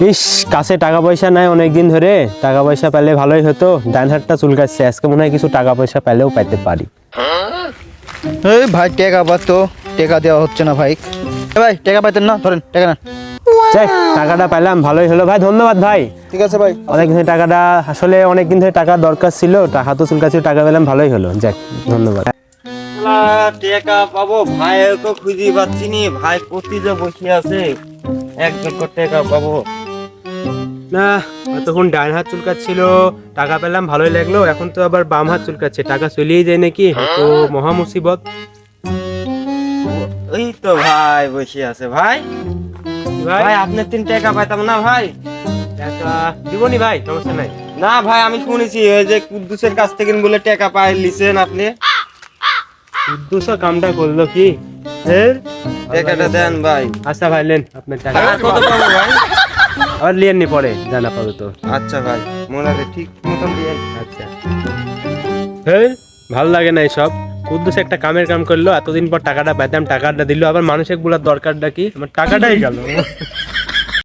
ইস, কাছে টাকা পয়সা নাই অনেকদিন ধরে, টাকা পয়সা পেলে ভালোই হতো। ডান হাতটা চুলকাচ্ছে, আজকে মনে হয় কিছু টাকা পয়সা পেলেও পাইতে পারি। এই ভাই টাকা পাতো, টাকা দেওয়া হচ্ছে না ভাই। ভাই টাকা পাইতেন না, ধরেন টাকা নেন। যাক, টাকাটা পেলাম, ভালোই হলো ভাই, ধন্যবাদ ভাই। ঠিক আছে ভাই। অনেকদিন ধরে টাকাটা, আসলে অনেকদিন ধরে টাকার দরকার ছিল, হাতও চুলকাচ্ছিল, টাকা পেলাম, ভালোই হলো। যাক, ধন্যবাদ। টাকা পাবো ভাই, তো খুঁজে পাচ্ছি নি ভাই, কোথায় যে বসে আছে, এক জোট টাকা পাবো না, তখন ডান হাত চুলকাচ্ছিল, টাকা পেলাম, ভালোই লাগলো। এখন তো আবার বাম হাত চুলকাচ্ছে, টাকা চলেই যায় নাকি, তো মহা মুসিবত। ওই তো ভাই বসে আছে ভাই। ভাই আপনার 3 টাকা পাইতাম না ভাই? টাকা দিবনি ভাই, সমস্যা নাই। না ভাই, আমি শুনেছি ওই যে কুদ্দুসের কাছ থেকে বলে টাকা পাই লিছেন আপনি। দুশো কামটা করলো কি? টাকাটা দেন ভাই। আচ্ছা ভাই, লেন আপনার টাকা। আর কত পাবো ভাই? আবার লিয়েন নি পরে, জানা পাবো তো। আচ্ছা ভাই, মনে আছে ঠিক মতন দিয়ে। আচ্ছা, ভালো লাগে না এসব। কুদ্দুস একটা কামের কাম করলো, এতদিন পর টাকাটা পেতাম, টাকাটা দিল, আবার মানুষের গুলার দরকারটা কি, আমার টাকাটাই গেল।